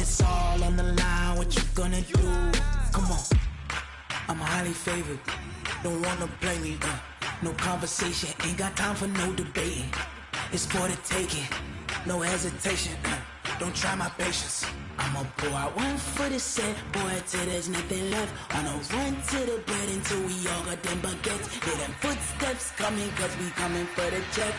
it's all on the line, what you gonna do? Come on, I'm highly favored. Don't wanna play me, no conversation, ain't got time for no debating. It's for the taking, no hesitation, don't try my patience. I'ma pull out one foot and set, boy, till there's nothing left. On a run to the bread until we all got them baguettes. Hear them footsteps coming, cause we coming for the check.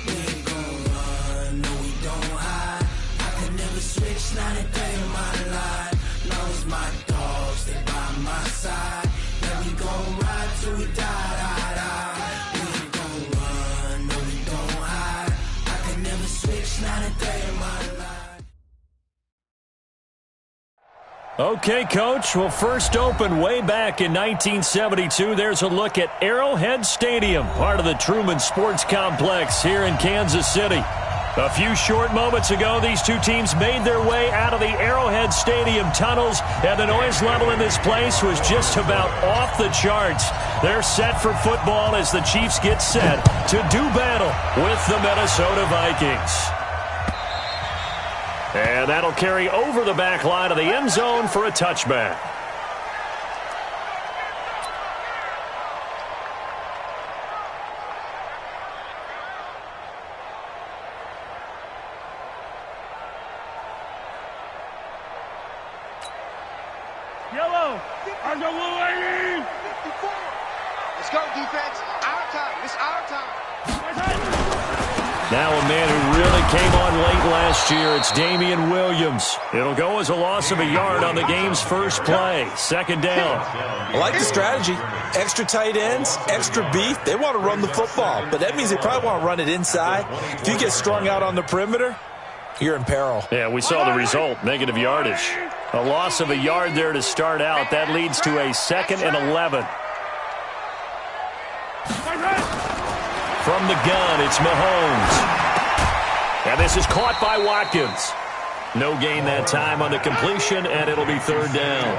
We ain't gon' run, no we don't hide. I can never switch, not a day in my life. Long as my dogs, they by my side. Yeah, we gon' ride till we die, die, die. We ain't gon' run, no we don't hide. I can never switch, not a day in my life. Okay, Coach, well, first opened way back in 1972. There's a look at Arrowhead Stadium, part of the Truman Sports Complex here in Kansas City. A few short moments ago, these two teams made their way out of the Arrowhead Stadium tunnels, and the noise level in this place was just about off the charts. They're set for football as the Chiefs get set to do battle with the Minnesota Vikings. And that'll carry over the back line of the end zone for a touchback. Yellow, on the lady. 54. Let's go, defense. Our time. It's our time. Now a man who really came on late last year, it's Damian Williams. It'll go as a loss of a yard on the game's first play. Second down. I like the strategy. Extra tight ends, extra beef. They want to run the football, but that means they probably want to run it inside. If you get strung out on the perimeter, you're in peril. Yeah, we saw the result, negative yardage. A loss of a yard there to start out. That leads to a 2nd and 11. From the gun, it's Mahomes. And this is caught by Watkins. No gain that time on the completion, and it'll be third down.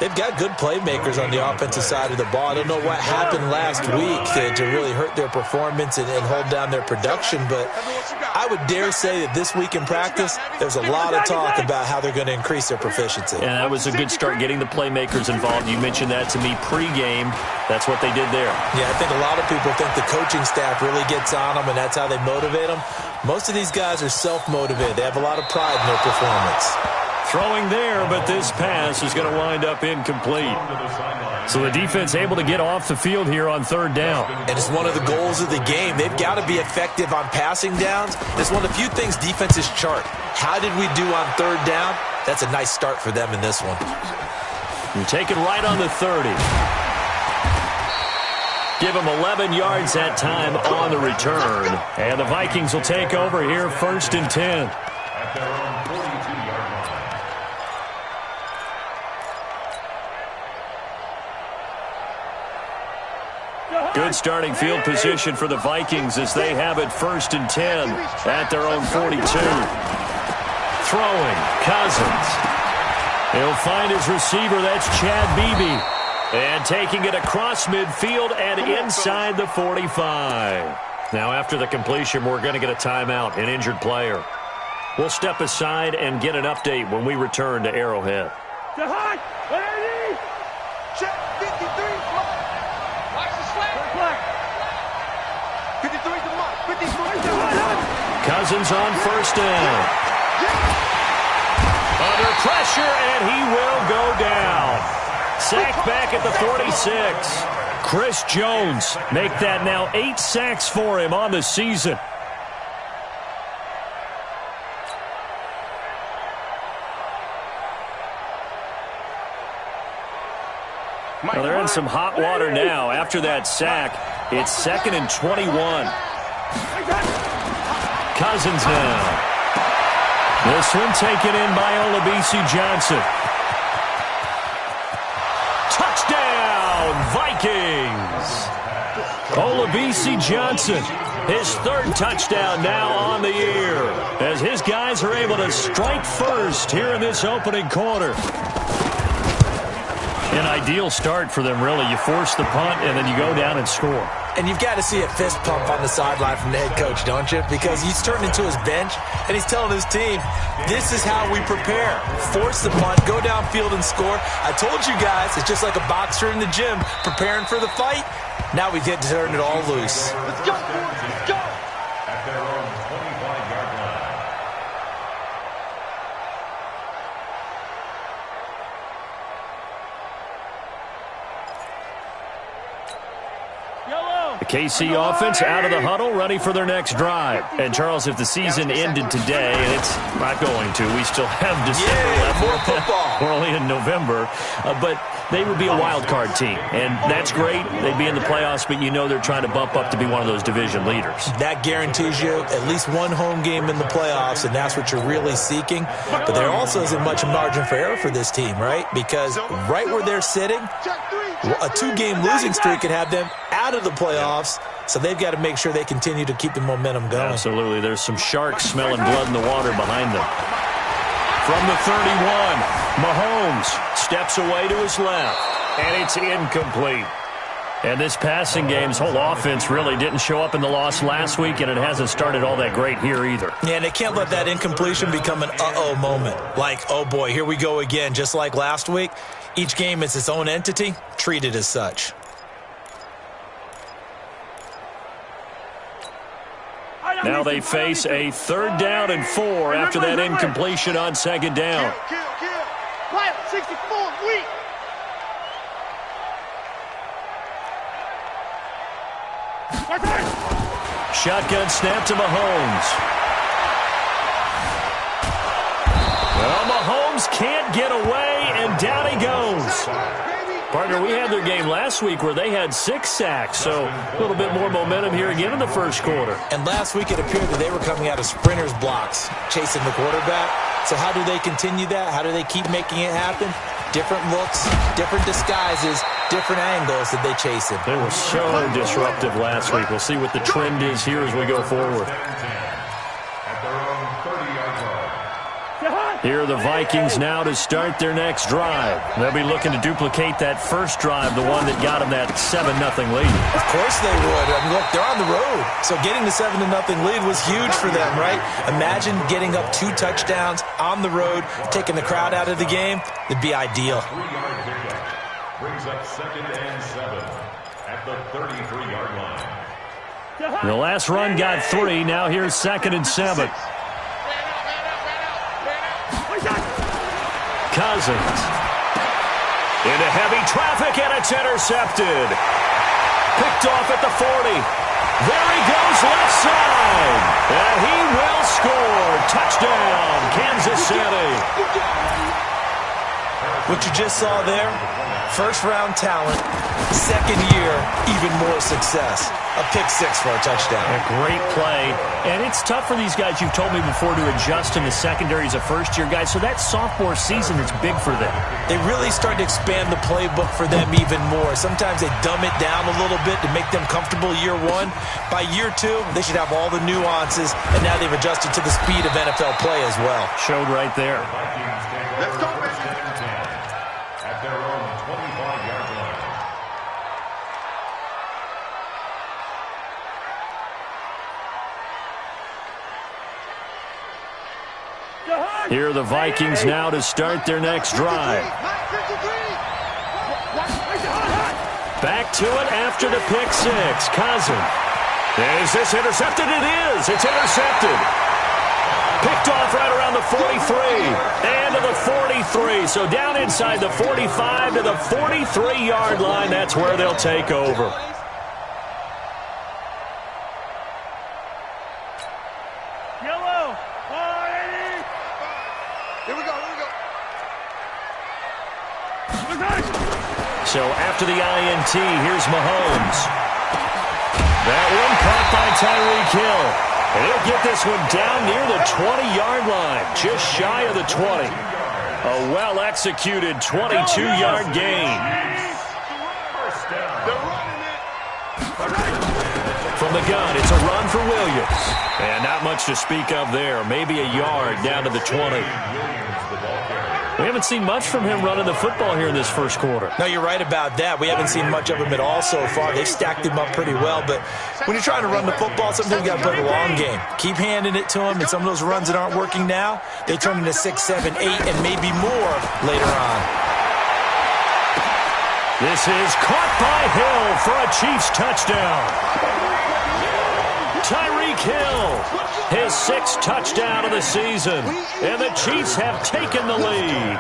They've got good playmakers on the offensive side of the ball. I don't know what happened last week to really hurt their performance and hold down their production, but I would dare say that this week in practice, there's a lot of talk about how they're going to increase their proficiency. And that was a good start, getting the playmakers involved. You mentioned that to me pregame. That's what they did there. Yeah, I think a lot of people think the coaching staff really gets on them, and that's how they motivate them. Most of these guys are self-motivated. They have a lot of pride in their performance. Throwing there, but this pass is going to wind up incomplete. So the defense able to get off the field here on third down. And it's one of the goals of the game. They've got to be effective on passing downs. It's one of the few things defenses chart. How did we do on third down? That's a nice start for them in this one. And take it right on the 30. Give them 11 yards that time on the return. And the Vikings will take over here, 1st and 10. Good starting field position for the Vikings as they have it 1st and 10 at their own 42. Throwing, Cousins. He'll find his receiver, that's Chad Beebe. And taking it across midfield and inside the 45. Now after the completion, we're going to get a timeout, an injured player. We'll step aside and get an update when we return to Arrowhead. Check 53. Watch the slant. 53 to mark. 53. Cousins on 1st down. Under pressure, and he will go down. Sacked back at the 46. Chris Jones make that now 8 sacks for him on the season. Well, they're in some hot water now. After that sack, it's 2nd and 21. Cousins now. This one taken in by Olabisi Johnson. Touchdown, Vikings! Olabisi Johnson, his 3rd touchdown now on the year, as his guys are able to strike first here in this opening quarter. An ideal start for them, really. You force the punt, and then you go down and score. And you've got to see a fist pump on the sideline from the head coach, don't you? Because he's turned into his bench, and he's telling his team, this is how we prepare. Force the punt, go downfield and score. I told you guys, it's just like a boxer in the gym preparing for the fight. Now we get to turn it all loose. Let's go, boys. Let's go. At their own 25-yard line. The KC offense out of the huddle, ready for their next drive. And, Charles, if the season ended today, and it's not going to, we still have December left. More football. We're only in November. But they would be a wild card team, and that's great. They'd be in the playoffs, but you know they're trying to bump up to be one of those division leaders. That guarantees you at least one home game in the playoffs, and that's what you're really seeking. But there also isn't much margin for error for this team, right? Because right where they're sitting, a two-game losing streak could have them out of the playoffs, so they've got to make sure they continue to keep the momentum going. Absolutely. There's some sharks smelling blood in the water behind them. From the 31, Mahomes steps away to his left, and it's incomplete. And this passing game's whole offense really didn't show up in the loss last week, and it hasn't started all that great here either. Yeah, and they can't let that incompletion become an uh-oh moment. Like, oh boy, here we go again, just like last week. Each game is its own entity, treated as such. Now they face a 3rd down and 4 after that incompletion on 2nd down. Kill. Quiet, 64, weak. Shotgun snap to Mahomes. Well, Mahomes can't get away, and down he goes. Partner, we had their game last week where they had 6 sacks, so a little bit more momentum here again in the first quarter. And last week it appeared that they were coming out of sprinters blocks, chasing the quarterback. So how do they continue that? How do they keep making it happen? Different looks, different disguises, different angles that they chase him. They were so disruptive last week. We'll see what the trend is here as we go forward. At their own 30-yard line. Here are the Vikings now to start their next drive. They'll be looking to duplicate that first drive, the one that got them that 7-0 lead. Of course they would. I mean, look, they're on the road. So getting the 7-0 lead was huge for them, right? Imagine getting up 2 touchdowns on the road, taking the crowd out of the game. It'd be ideal. 3-yard pickup. Brings up 2nd and 7 at the 33-yard line. The last run got 3. Now here's 2nd and 7. Cousins into heavy traffic, and it's intercepted. Picked off at the 40. There he goes left side, and he will score. Touchdown, Kansas City. What you just saw there, first-round talent, second year, even more success. A pick 6 for a touchdown. A great play. And it's tough for these guys, you've told me before, to adjust in the secondary as a first-year guy. So that sophomore season is big for them. They really start to expand the playbook for them even more. Sometimes they dumb it down a little bit to make them comfortable year 1. By year 2, they should have all the nuances, and now they've adjusted to the speed of NFL play as well. Showed right there. Let's go, man. At their own 25-yard line. Here are the Vikings now to start their next drive. Back to it after the pick 6. Cousins. Is this intercepted? It is. It's intercepted. Picked off right around the 43 and to the 43. So down inside the 45 to the 43-yard line. That's where they'll take over. Yellow. Here we go. So after the INT, here's Mahomes. That one caught by Tyreek Hill. And he'll get this one down near the 20-yard line, just shy of the 20. A well-executed 22-yard gain. From the gun, it's a run for Williams. And not much to speak of there. Maybe a yard down to the 20. Williams, the ball carrier. We haven't seen much from him running the football here in this first quarter. No, you're right about that. We haven't seen much of him at all so far. They've stacked him up pretty well, but when you're trying to run the football, sometimes you got to play the long game. Keep handing it to him, and some of those runs that aren't working now, they turn into 6, 7, 8, and maybe more later on. This is caught by Hill for a Chiefs touchdown. Tyreek Hill, his 6th touchdown of the season, and the Chiefs have taken the lead.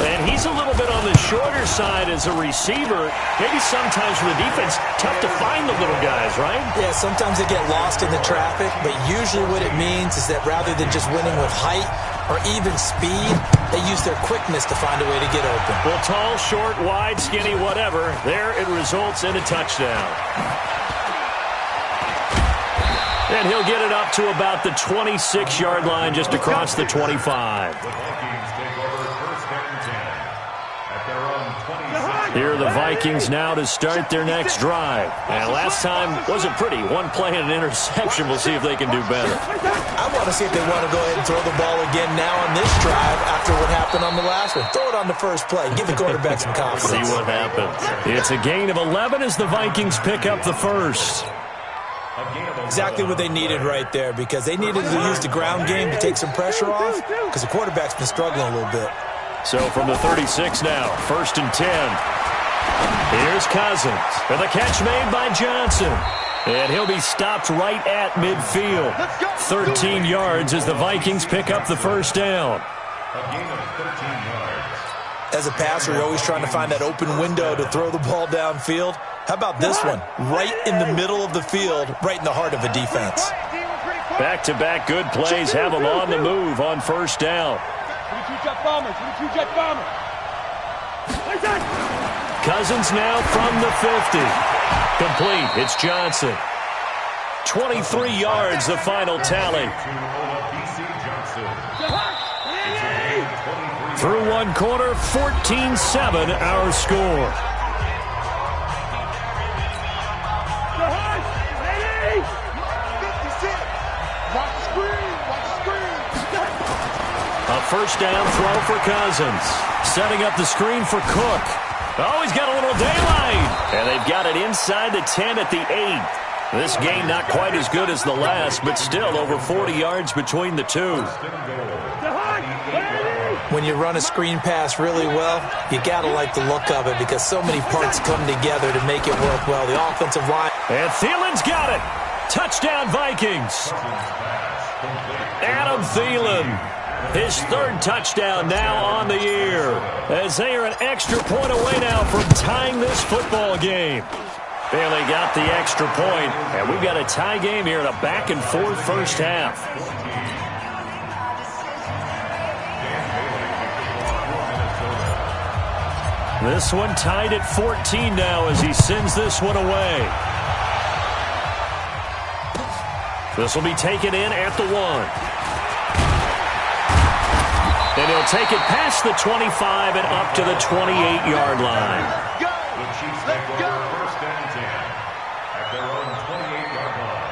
And he's a little bit on the shorter side as a receiver. Maybe sometimes for the defense, tough to find the little guys, right? Yeah, sometimes they get lost in the traffic, but usually what it means is that rather than just winning with height or even speed, they use their quickness to find a way to get open. Well, tall, short, wide, skinny, whatever, there it results in a touchdown. And he'll get it up to about the 26-yard line just across the 25. The Vikings take over 1st and 10 at their own 26. Here are the Vikings now to start their next drive. And last time wasn't pretty. One play and an interception. We'll see if they can do better. I want to see if they want to go ahead and throw the ball again now on this drive after what happened on the last one. Throw it on the first play. Give the quarterback some confidence. See what happens. It's a gain of 11 as the Vikings pick up the first. Exactly what they needed right there, because they needed to use the ground game to take some pressure off, because the quarterback's been struggling a little bit. So from the 36 now, 1st and 10. Here's Cousins. And the catch made by Johnson. And he'll be stopped right at midfield. 13 yards as the Vikings pick up the first down. A gain of 13 yards. As a passer, you're always trying to find that open window to throw the ball downfield. How about this one? Right in the middle of the field, right in the heart of a defense. Back-to-back good plays have them on the move on first down. Cousins now from the 50. Complete. It's Johnson. 23 yards, the final tally. Through one quarter, 14-7 our score. A first down throw for Cousins. Setting up the screen for Cook. Oh, he's got a little daylight. And they've got it inside the 10 at the 8. This game not quite as good as the last, but still over 40 yards between the two. When you run a screen pass really well, you got to like the look of it, because so many parts come together to make it work well. The offensive line. And Thielen's got it. Touchdown, Vikings. Adam Thielen. His 3rd touchdown now on the year, as they are an extra point away now from tying this football game. And they got the extra point, and we've got a tie game here in a back-and-forth first half. This one tied at 14 now as he sends this one away. This will be taken in at the 1. And he'll take it past the 25 and up to the 28-yard line. The Chiefs take over 1st and 10 at their own 28-yard line.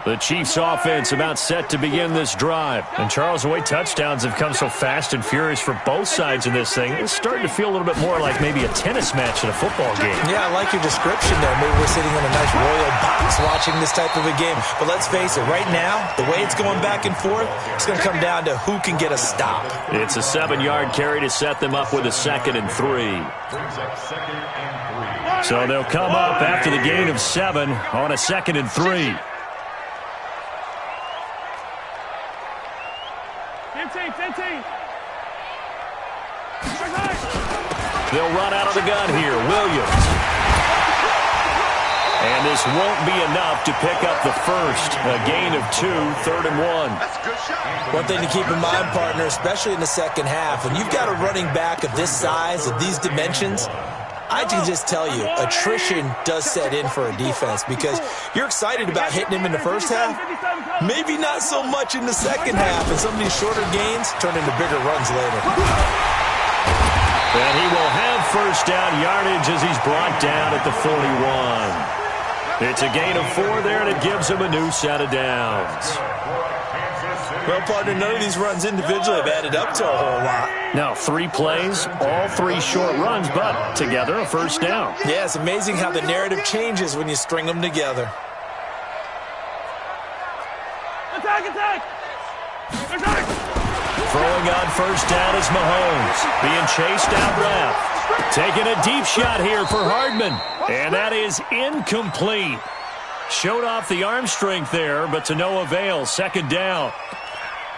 The Chiefs offense about set to begin this drive. And Charles, the way touchdowns have come so fast and furious for both sides in this thing, it's starting to feel a little bit more like maybe a tennis match in a football game. Yeah, I like your description there. Maybe we're sitting in a nice royal box watching this type of a game. But let's face it, right now, the way it's going back and forth, it's going to come down to who can get a stop. It's a 7-yard carry to set them up with a 2nd and 3. Brings up 2nd and 3. So they'll come up after the gain of 7 on a 2nd and 3. 15. They'll run out of the gun here. Williams. And this won't be enough to pick up the first. A gain of 2, 3rd and 1. One thing to keep in mind, partner, especially in the second half, when you've got a running back of this size, of these dimensions, I can just tell you, attrition does set in for a defense, because you're excited about hitting him in the first half, maybe not so much in the second half, and some of these shorter gains turn into bigger runs later. And he will have first down yardage as he's brought down at the 41. It's a gain of 4 there, and it gives him a new set of downs. Well, partner, none of these runs individually have added up to a whole lot. Now, 3 plays, all 3 short runs, but together a first down. Yeah, it's amazing how the narrative changes when you string them together. Attack! Throwing on first down is Mahomes, being chased out left. Taking a deep shot here for Hardman, and that is incomplete. Showed off the arm strength there, but to no avail. Second down.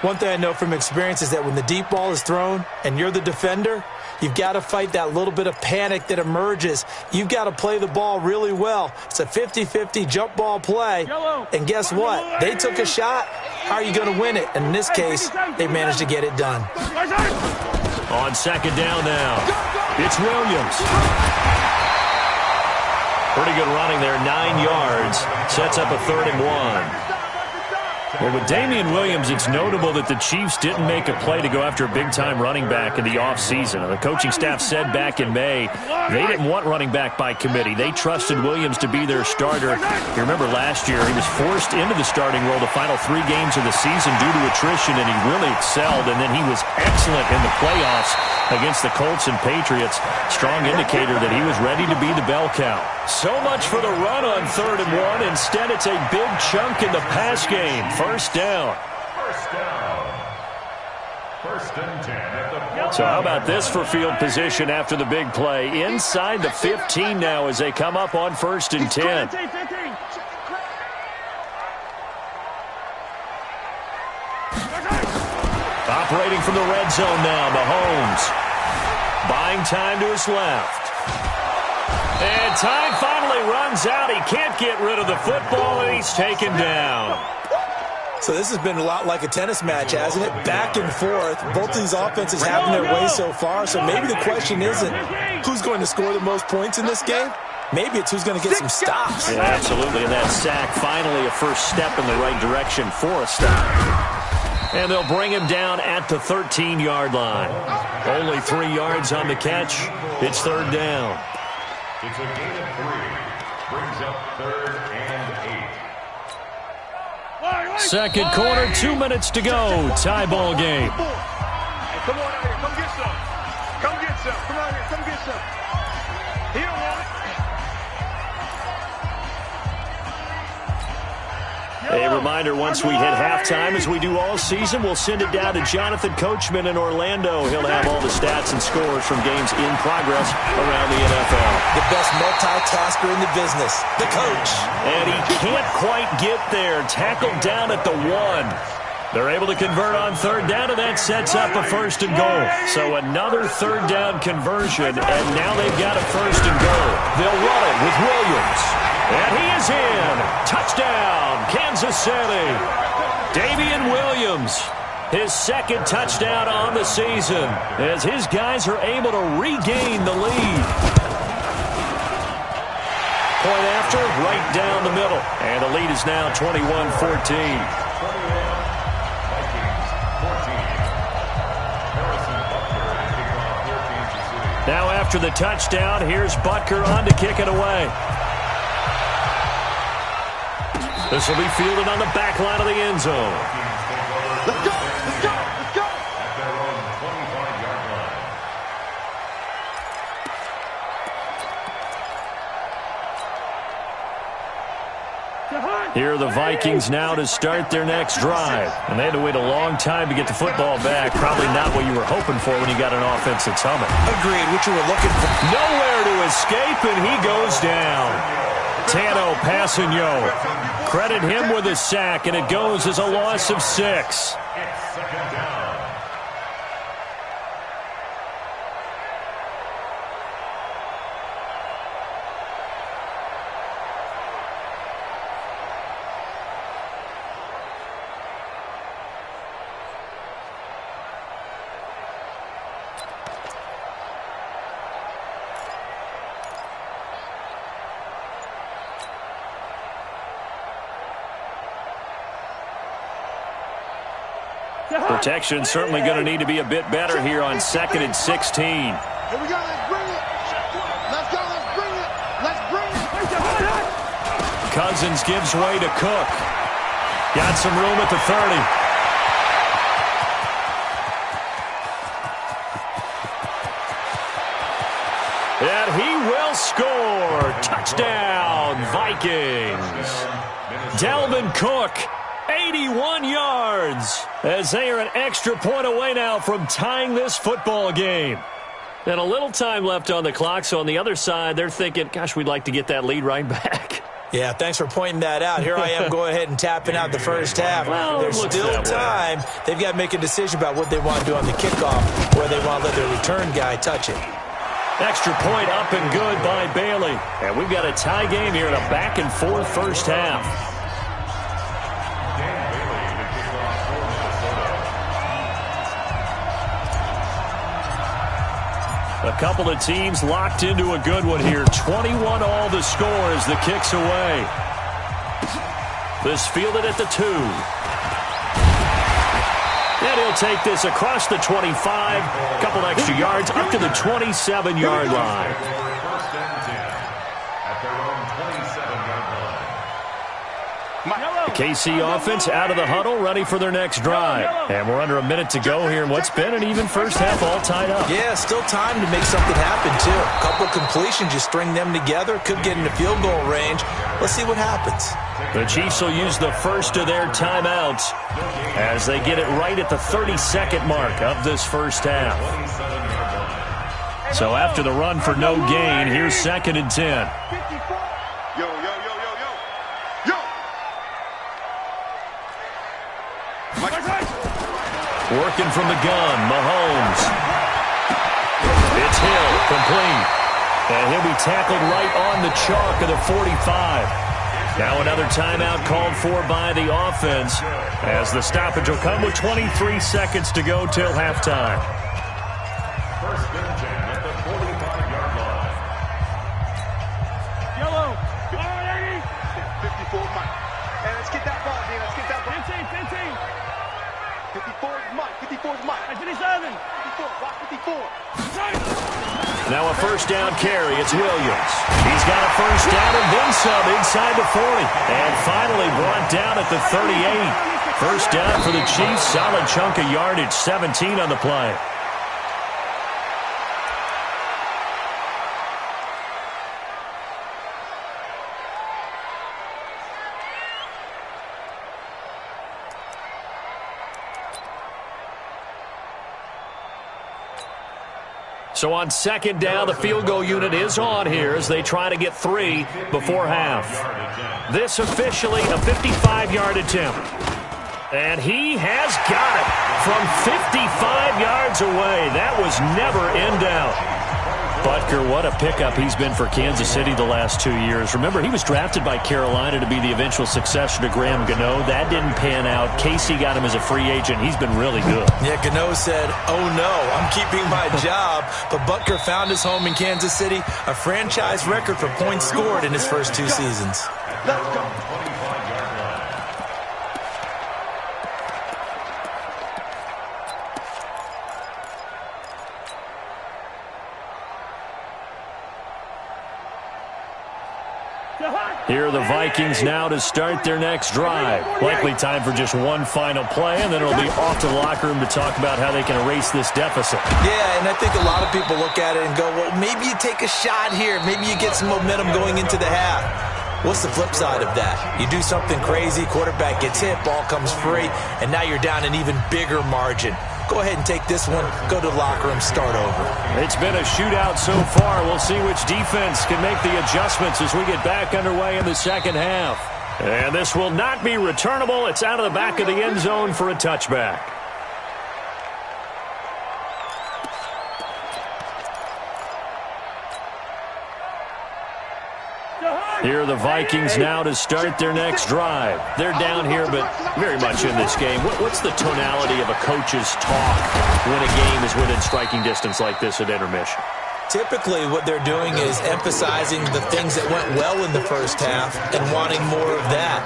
One thing I know from experience is that when the deep ball is thrown and you're the defender, you've got to fight that little bit of panic that emerges. You've got to play the ball really well. It's a 50-50 jump ball play. And guess what? They took a shot. How are you going to win it? And in this case, they managed to get it done. On second down now, it's Williams. Pretty good running there, 9 yards. Sets up a 3rd and 1. Well, with Damian Williams, it's notable that the Chiefs didn't make a play to go after a big-time running back in the offseason. The coaching staff said back in May they didn't want running back by committee. They trusted Williams to be their starter. You remember last year he was forced into the starting role the final 3 games of the season due to attrition, and he really excelled, and then he was excellent in the playoffs against the Colts and Patriots. Strong indicator that he was ready to be the bell cow. So much for the run on 3rd and 1. Instead, it's a big chunk in the pass game. First down. First and 10 at the So how about this for field position after the big play? Inside the 15 now as they come up on 1st and 10. Operating from the red zone now, Mahomes. Buying time to his left. And time finally runs out. He can't get rid of the football, and he's taken down. So this has been a lot like a tennis match, hasn't it? Back and forth. Both of these offenses having their way so far. So maybe the question isn't who's going to score the most points in this game. Maybe it's who's going to get some stops. Yeah, absolutely. And that sack, finally a first step in the right direction for a stop. And they'll bring him down at the 13-yard line. Only 3 yards on the catch. It's 3rd down. It's a gain of 3. Brings up 3rd and 8. Second quarter, 2 minutes to go. Tie ball game. Hey, come on out here. Come get some. Come get some. Come on here. Come get some. He don't want it. A reminder, once we hit halftime, as we do all season, we'll send it down to Jonathan Coachman in Orlando. He'll have all the stats and scores from games in progress around the NFL. The best multitasker in the business, the coach. And he can't quite get there. Tackled down at the 1. They're able to convert on 3rd down, and that sets up a 1st and goal. So another 3rd down conversion, and now they've got a 1st and goal. They'll run it with Williams. And he is in. Touchdown, Kansas City. Damian Williams, his 2nd touchdown on the season, as his guys are able to regain the lead. Point after, right down the middle. And the lead is now 21-14. Now after the touchdown, here's Butker on to kick it away. This will be fielded on the back line of the end zone. Let's go. Let's go. Let's go. At their own 25-yard line. Here are the Vikings now to start their next drive. And they had to wait a long time to get the football back. Probably not what you were hoping for when you got an offense that's humming. Agreed, what you were looking for. Nowhere to escape, and he goes down. Tano Passanio. Credit him with a sack, and it goes as a loss of 6. It's 2nd down. Protection certainly going to need to be a bit better here on 2nd and 16. Here we go. Let's bring it. Cousins gives way to Cook. Got some room at the 30. And he will score. Touchdown, Vikings. Dalvin Cook, 81 yards, as they are an extra point away now from tying this football game. And a little time left on the clock, so on the other side, they're thinking, gosh, we'd like to get that lead right back. Yeah, thanks for pointing that out. Here I am going ahead and tapping out the first half. Well, there's still time. They've got to make a decision about what they want to do on the kickoff, where they want to let their return guy touch it. Extra point up and good by Bailey. And we've got a tie game here in a back-and-forth first half. A couple of teams locked into a good one here. 21 all the score as the kick's away. This fielded at the 2. And he'll take this across the 25. A couple extra yards up to the 27-yard line. First and 10 at their own 27-yard line. The KC offense out of the huddle, ready for their next drive. And we're under a minute to go here in what's been an even first half, all tied up. Yeah, still time to make something happen, too. A couple of completions, you string them together, could get into field goal range. Let's see what happens. The Chiefs will use the first of their timeouts as they get it right at the 32nd mark of this first half. So after the run for no gain, here's 2nd and 10. Yo, yo, yo, yo, yo. Yo! Working from the gun, Mahomes. It's Hill, complete. And he'll be tackled right on the chalk of the 45. Now another timeout called for by the offense as the stoppage will come with 23 seconds to go till halftime. First and 10 at the 45-yard line. Yellow. All right, 54 Mike. Hey, let's get that ball, D. Let's get that ball. 15. 54 is Mike. 54 is Mike. 57. 54. Block 54. Now a first down carry. It's Williams. He's got a first down and then some inside the 40. And finally brought down at the 38. First down for the Chiefs. Solid chunk of yardage. 17 on the play. So on second down, the field goal unit is on here as they try to get 3 before half. This officially a 55-yard attempt. And he has got it from 55 yards away. That was never in doubt. Butker, what a pickup he's been for Kansas City the last 2 years. Remember, he was drafted by Carolina to be the eventual successor to Graham Gano. That didn't pan out. Casey got him as a free agent. He's been really good. Yeah, Gano said, oh no, I'm keeping my job. But Butker found his home in Kansas City, a franchise record for points scored in his first 2 seasons. Let's go. Here are the Vikings now to start their next drive. Likely time for just one final play, and then it'll be off to the locker room to talk about how they can erase this deficit. Yeah, and I think a lot of people look at it and go, well, maybe you take a shot here. Maybe you get some momentum going into the half. What's the flip side of that? You do something crazy, quarterback gets hit, ball comes free, and now you're down an even bigger margin. Go ahead and take this one, go to the locker room, start over. It's been a shootout so far. We'll see which defense can make the adjustments as we get back underway in the second half. And this will not be returnable. It's out of the back of the end zone for a touchback. Here are the Vikings now to start their next drive. They're down here, but very much in this game. What's the tonality of a coach's talk when a game is within striking distance like this at intermission? typically what they're doing is emphasizing the things that went well in the first half and wanting more of that.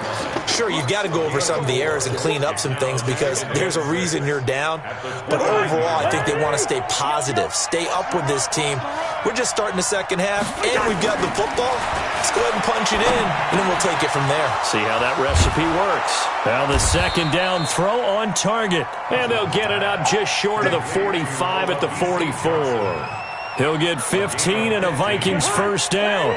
Sure, you've got to go over some of the errors and clean up some things because there's a reason you're down. But overall, I think they want to stay positive, stay up with this team. We're just starting the second half, and we've got the football. Let's go ahead and punch it in, and then we'll take it from there. See how that recipe works. Now the second down throw on target. And they'll get it up just short of the 45 at the 44. He'll get 15 and a Vikings first down.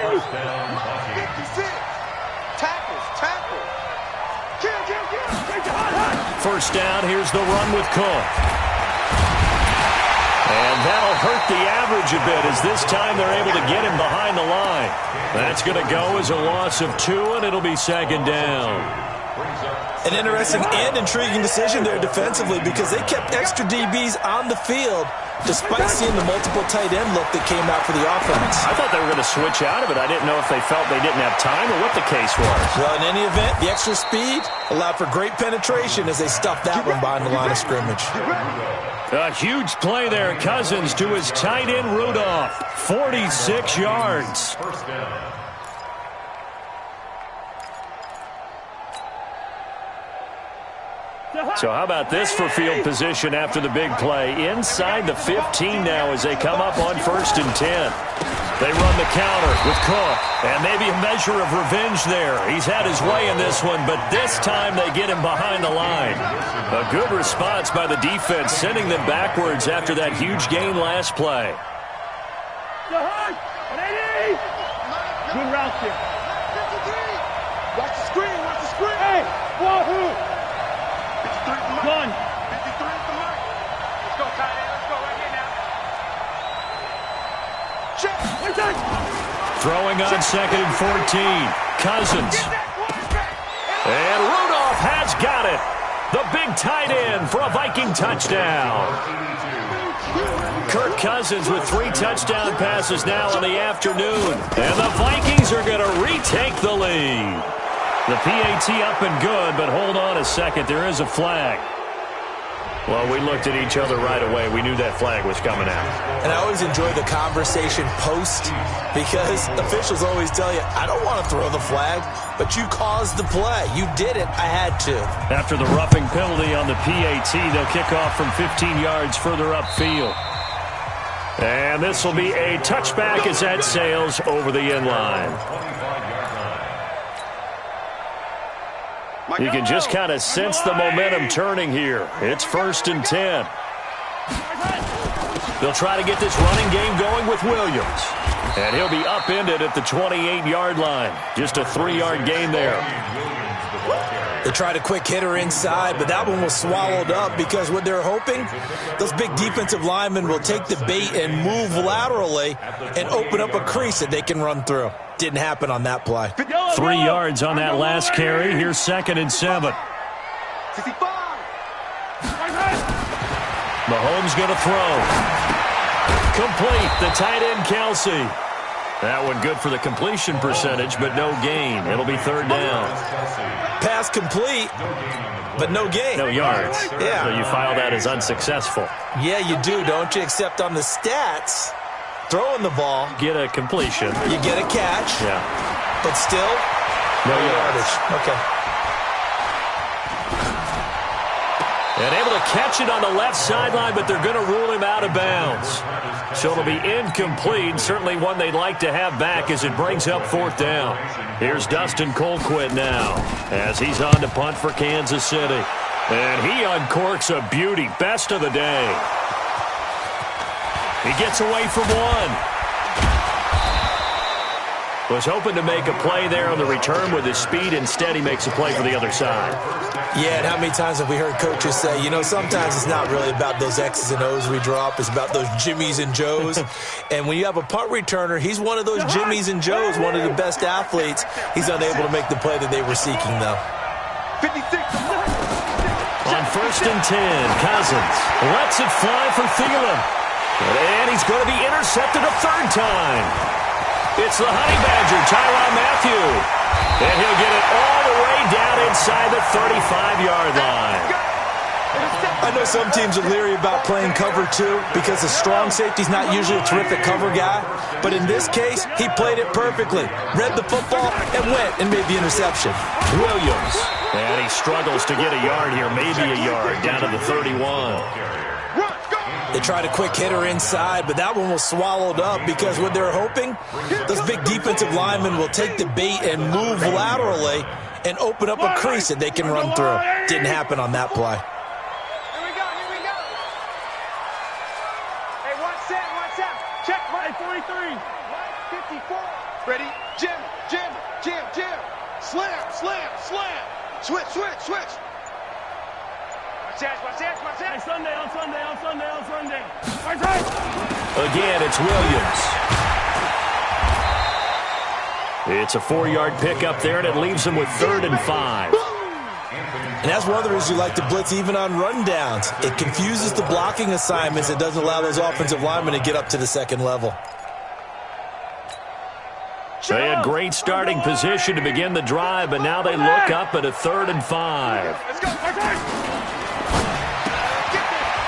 First down, here's the run with Cook. And that'll hurt the average a bit as this time they're able to get him behind the line. That's going to go as a loss of 2, and it'll be second down. An interesting and intriguing decision there defensively because they kept extra DBs on the field despite seeing the multiple tight end look that came out for the offense. I thought they were going to switch out of it. I didn't know if they felt they didn't have time or what the case was. Well, in any event, the extra speed allowed for great penetration as they stuffed that one behind the line of scrimmage. A huge play there. Cousins to his tight end Rudolph. 46 yards. First down. So how about this for field position after the big play? Inside the 15 now as they come up on 1st and 10. They run the counter with Cook, and maybe a measure of revenge there. He's had his way in this one, but this time they get him behind the line. A good response by the defense, sending them backwards after that huge gain last play. Good route here. Watch the screen, watch the screen. Hey, wahoo! 53 at the mic. Gun. 53 at the mic. Let's go, tight end. Let's go right here now. Check. Throwing on 2nd and 14. Cousins. And Rudolph has got it. The big tight end for a Viking touchdown. Kirk Cousins with 3 touchdown passes now in the afternoon. And the Vikings are going to retake the lead. The PAT up and good, but hold on a second. There is a flag. Well, we looked at each other right away. We knew that flag was coming out. And I always enjoy the conversation post because officials always tell you, I don't want to throw the flag, but you caused the play. You did it. I had to. After the roughing penalty on the PAT, they'll kick off from 15 yards further upfield. And this will be a touchback as that sails over the end line. You can just kind of sense the momentum turning here. It's 1st and 10. They'll try to get this running game going with Williams. And he'll be upended at the 28-yard line. Just a 3-yard gain there. They tried a quick hitter inside, but that one was swallowed up because what they're hoping, those big defensive linemen will take the bait and move laterally and open up a crease that they can run through. Didn't happen on that play. 3 yards on that last carry. Here's 2nd and 7. 65. Mahomes going to throw. Complete. The tight end, Kelsey. That one good for the completion percentage, but no gain. It'll be 3rd down. Pass complete, but no gain. No yards. Yeah. So you file that as unsuccessful. Yeah, you do, don't you? Except on the stats, throwing the ball, Get a completion. you get a catch, Yeah. but still, No yards. Okay. And able to catch it on the left sideline, but they're going to rule him out of bounds. So it'll be incomplete. Certainly one they'd like to have back as it brings up 4th down. Here's Dustin Colquitt now as he's on to punt for Kansas City. And he uncorks a beauty. Best of the day. He gets away from one. Was hoping to make a play there on the return with his speed. Instead, he makes a play for the other side. Yeah, and how many times have we heard coaches say, you know, sometimes it's not really about those X's and O's we drop. It's about those Jimmies and Joes. And when you have a punt returner, he's one of those Jimmies and Joes, one of the best athletes. He's unable to make the play that they were seeking, though. 56. On 1st and 10, Cousins lets it fly for Thielen. And he's going to be intercepted a 3rd time. It's the Honey Badger, Tyrann Mathieu. And he'll get it all the way down inside the 35-yard line. I know some teams are leery about playing cover 2 because the strong safety's not usually a terrific cover guy. But in this case, he played it perfectly. Read the football and went and made the interception. Williams. And he struggles to get a yard here, maybe a yard, down to the 31. They tried a quick hitter inside, but that one was swallowed up because what they're hoping, those big defensive linemen will take the bait and move laterally and open up a crease that they can run through. Didn't happen on that play. Here we go. Hey, watch that. Check, right, 43. 54. Ready? Jim. Slam. Switch. Watch that. Hey, Sunday. Again, it's Williams. It's a 4-yard pickup there, and it leaves them with 3rd and 5. And that's one of the reasons you like to blitz even on rundowns. It confuses the blocking assignments. It doesn't allow those offensive linemen to get up to the second level. They had great starting position to begin the drive, but now they look up at a 3rd and 5. Let's go.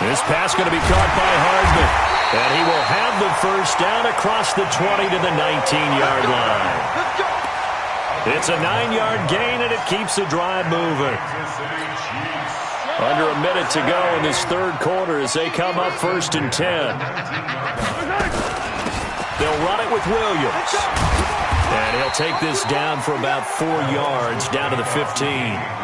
This pass going to be caught by Hardman, and he will have the first down across the 20 to the 19-yard line. It's a 9-yard gain, and it keeps the drive moving. Under a minute to go in this third quarter as they come up 1st and 10. They'll run it with Williams. And he'll take this down for about 4 yards, down to the 15.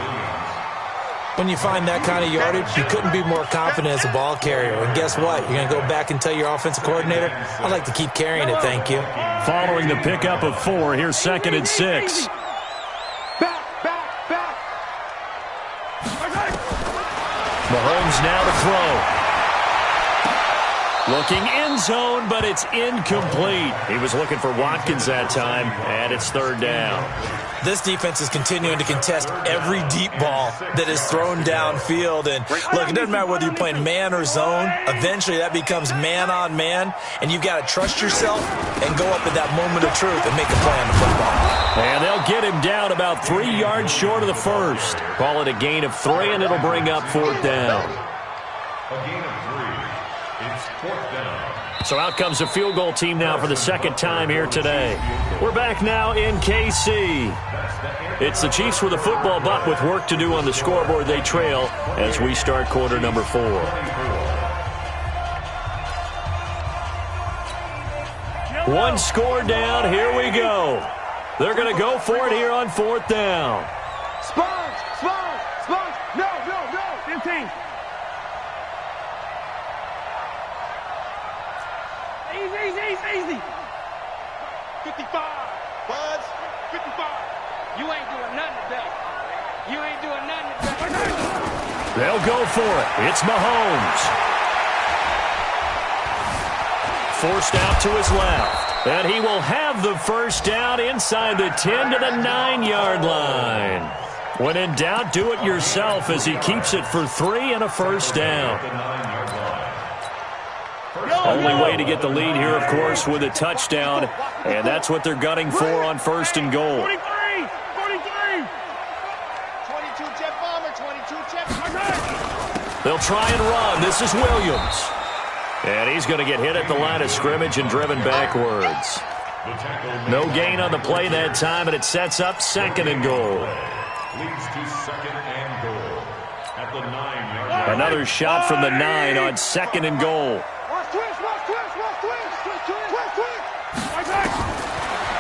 When you find that kind of yardage, you couldn't be more confident as a ball carrier. And guess what? You're going to go back and tell your offensive coordinator, I'd like to keep carrying it, thank you. Following the pickup of 4, here's 2nd and 6. Back. Mahomes now to throw. Looking end zone, but it's incomplete. He was looking for Watkins that time, and it's 3rd down. This defense is continuing to contest every deep ball that is thrown downfield. And look, it doesn't matter whether you're playing man or zone. Eventually, that becomes man on man, and you've got to trust yourself and go up at that moment of truth and make a play on the football. And they'll get him down about 3 yards short of the first. Call it a gain of 3, and it'll bring up 4th down. A gain of 3. It's 4th down. So out comes the field goal team now for the 2nd time here today. We're back now in KC. It's the Chiefs with a football, but with work to do on the scoreboard. They trail as we start quarter number 4. One score down. Here we go. They're going to go for it here on 4th down. Sponge. No. 15. Easy. 55. Buzz. 55. You ain't doing nothing today. They'll go for it. It's Mahomes. Forced out to his left. And he will have the first down inside the 10 to the 9-yard line. When in doubt, do it yourself as he keeps it for 3 and a first down. Only way to get the lead here, of course, with a touchdown. And that's what they're gunning for on 1st and goal. 43. 22 jet bomber, 22 jet bomber. They'll try and run. This is Williams. And he's going to get hit at the line of scrimmage and driven backwards. No gain on the play that time, and it sets up 2nd and goal. Leads to 2nd and goal at the 9-yard line. Another shot from the 9 on 2nd and goal.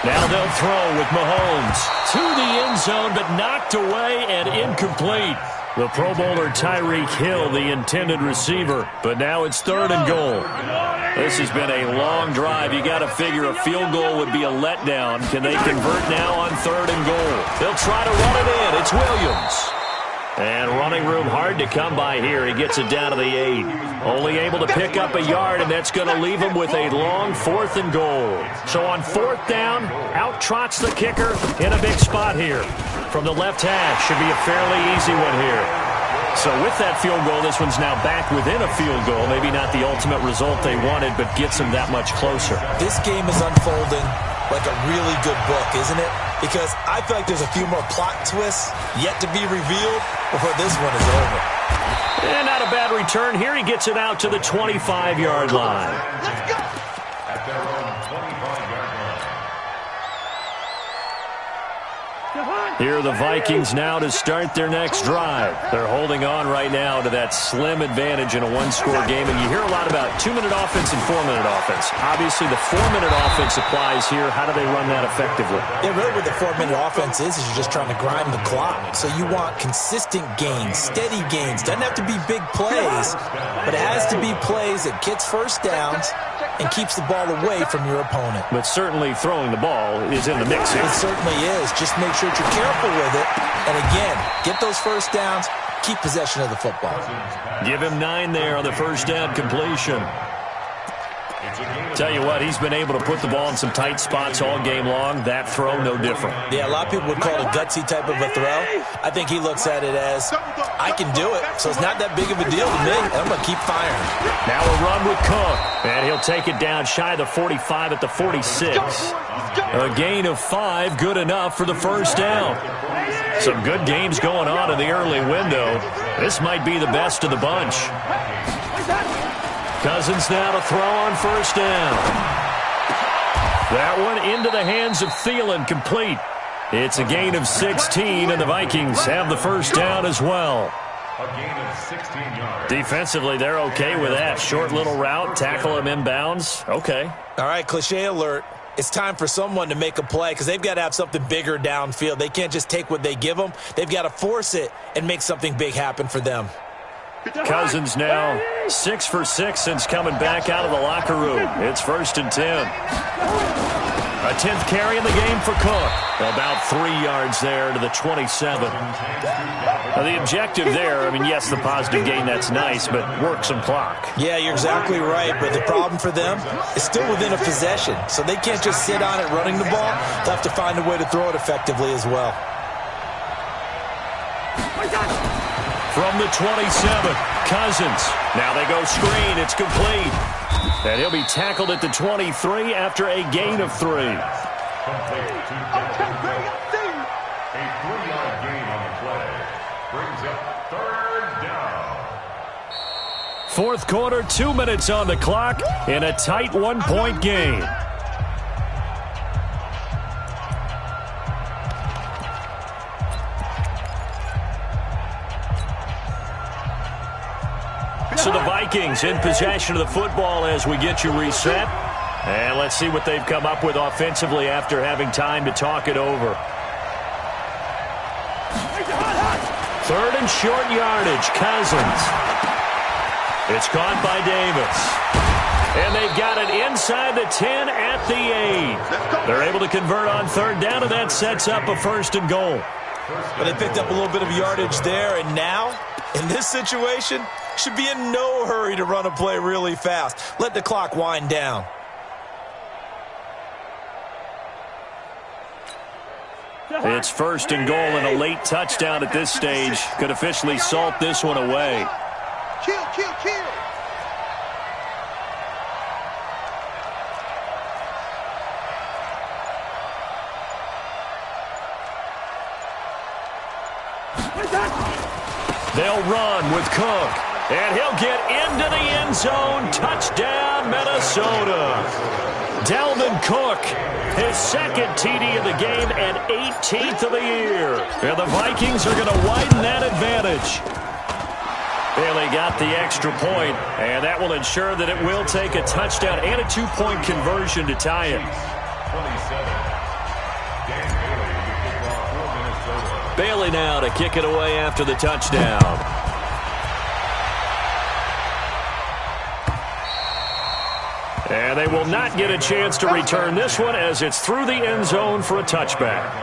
Now they'll throw with Mahomes to the end zone, but knocked away and incomplete. The Pro Bowler Tyreek Hill, the intended receiver, but now it's 3rd and goal. This has been a long drive. You got to figure a field goal would be a letdown. Can they convert now on 3rd and goal? They'll try to run it in. It's Williams. And running room hard to come by here. He gets it down to the 8. Only able to pick up a yard, and that's going to leave him with a long 4th and goal. So on 4th down, out trots the kicker in a big spot here. From the left hash, should be a fairly easy one here. So with that field goal, this one's now back within a field goal. Maybe not the ultimate result they wanted, but gets them that much closer. This game is unfolding like a really good book, isn't it? Because I feel like there's a few more plot twists yet to be revealed. or this one is over. And not a bad return here. He gets it out to the 25-yard line. At their own 25-yard line. Here are the Vikings now to start their next drive. They're holding on right now to that slim advantage in a one-score game. And you hear a lot about 2-minute offense and 4-minute offense. Obviously, the 4-minute offense applies here. How do they run that effectively? Yeah, really what the 4-minute offense is you're just trying to grind the clock. So you want consistent gains, steady gains. Doesn't have to be big plays, but it has to be plays that gets first downs and keeps the ball away from your opponent. But certainly throwing the ball is in the mix here. It certainly is. Just make sure that you're careful with it. And again, get those first downs, keep possession of the football. Give him 9 there on the first down completion. Tell you what, he's been able to put the ball in some tight spots all game long. That throw, no different. Yeah, a lot of people would call it a gutsy type of a throw. I think he looks at it as, I can do it, so it's not that big of a deal to me, and I'm going to keep firing. Now a run with Cook, and he'll take it down shy of the 45 at the 46. A gain of 5, good enough for the first down. Some good games going on in the early window. This might be the best of the bunch. Cousins now to throw on first down. That one into the hands of Thielen, complete. It's a gain of 16, and the Vikings have the first down as well. A gain of 16 yards. Defensively, they're okay with that. Short little route, tackle him inbounds. Okay. All right, cliche alert. It's time for someone to make a play because they've got to have something bigger downfield. They can't just take what they give them. They've got to force it and make something big happen for them. Cousins now 6 for 6 since coming back out of the locker room. It's 1st and 10. A 10th carry in the game for Cook. About 3 yards there to the 27. Now the objective there, I mean, yes, the positive gain, that's nice, but work some clock. Yeah, you're exactly right, but the problem for them is still within a possession, so they can't just sit on it running the ball. They'll have to find a way to throw it effectively as well. From the 27, Cousins. Now they go screen. It's complete. And he'll be tackled at the 23 after a gain of 3. Complete to Denver. A 3-yard gain on the play. Brings up 3rd down. Fourth quarter, 2 minutes on the clock in a tight 1-point game. So the Vikings in possession of the football as we get you reset. And let's see what they've come up with offensively after having time to talk it over. 3rd and short yardage, Cousins. It's caught by Davis. And they've got it inside the 10 at the 8. They're able to convert on 3rd down, and that sets up a 1st and goal. But they picked up a little bit of yardage there, and now, in this situation, should be in no hurry to run a play really fast. Let the clock wind down. It's 1st and goal, and a late touchdown at this stage could officially salt this one away. Kill, kill, kill. They'll run with Cook, and he'll get into the end zone. Touchdown, Minnesota. Dalvin Cook, his 2nd TD of the game and 18th of the year. And the Vikings are going to widen that advantage. Bailey got the extra point, and that will ensure that it will take a touchdown and a 2-point conversion to tie it. 27. Bailey now to kick it away after the touchdown. And they will not get a chance to return this one as it's through the end zone for a touchback.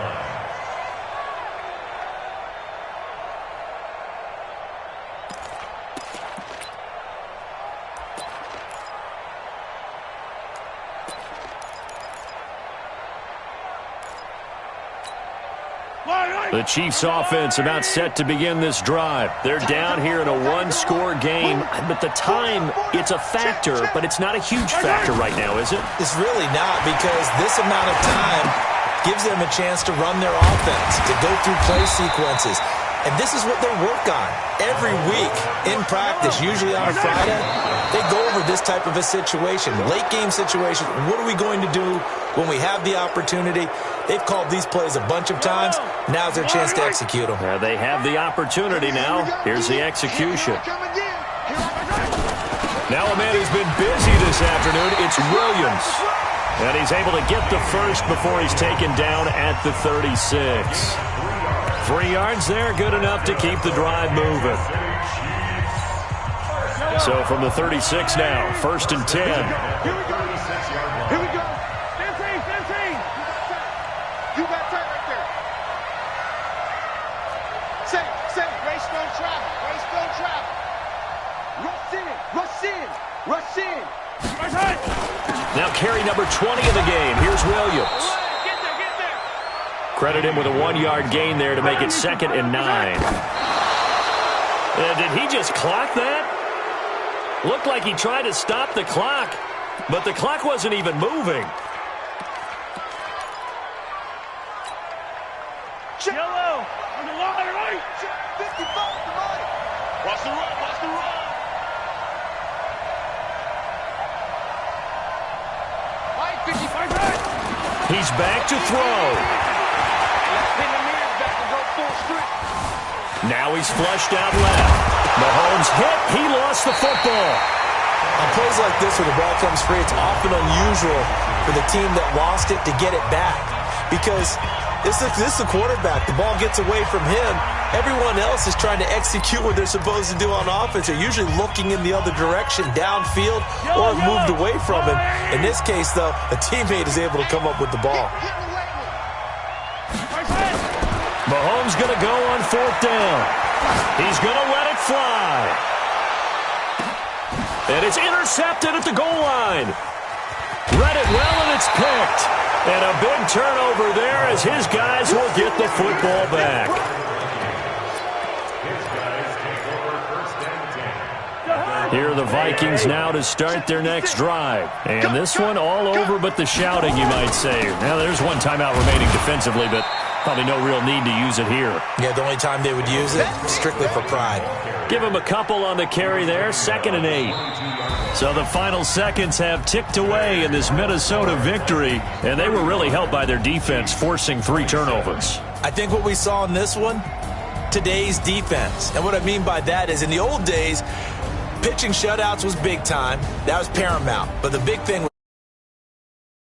The Chiefs offense about set to begin this drive. They're down here in a 1-score game, but the time, it's a factor, but it's not a huge factor right now, is it? It's really not, because this amount of time gives them a chance to run their offense, to go through play sequences. And this is what they work on every week in practice, usually on a Friday. They go over this type of a situation, late game situation. What are we going to do when we have the opportunity? They've called these plays a bunch of times. Now's their chance to execute them. They have the opportunity now. Here's the execution. Now a man who's been busy this afternoon, it's Williams. And he's able to get the first before he's taken down at the 36. 3 yards there, good enough to keep the drive moving. So from the 36 now, 1st and 10. Here we go. Here we go. 15. You got time right there. Say, race don't travel. Race don't travel. Rush in. Now carry number 20 of the game. Here's Williams. Get there. Credit him with a 1-yard gain there to make it 2nd and 9. Did he just clock that? Looked like he tried to stop the clock, but the clock wasn't even moving. Yellow on the line, right? 55, come on. Watch the run. Right, 55, right. He's back to throw. Now he's flushed out left. Mahomes hit. He lost the football. On plays like this where the ball comes free, it's often unusual for the team that lost it to get it back. Because this is the quarterback. The ball gets away from him. Everyone else is trying to execute what they're supposed to do on offense. They're usually looking in the other direction, downfield, or moved away from him. In this case, though, a teammate is able to come up with the ball. Mahomes going to go on 4th down. He's going to let it fly. And it's intercepted at the goal line. Read it well, and it's picked. And a big turnover there as his guys will get the football back. Here are the Vikings now to start their next drive. And this one all over but the shouting, you might say. Now, there's one timeout remaining defensively, but probably no real need to use it here. Yeah, the only time they would use it, strictly for pride. Give him a couple on the carry there, 2nd and 8. So the final seconds have ticked away in this Minnesota victory, and they were really helped by their defense, forcing 3 turnovers. I think what we saw in this one, today's defense. And what I mean by that is in the old days, pitching shutouts was big time. That was paramount. But the big thing was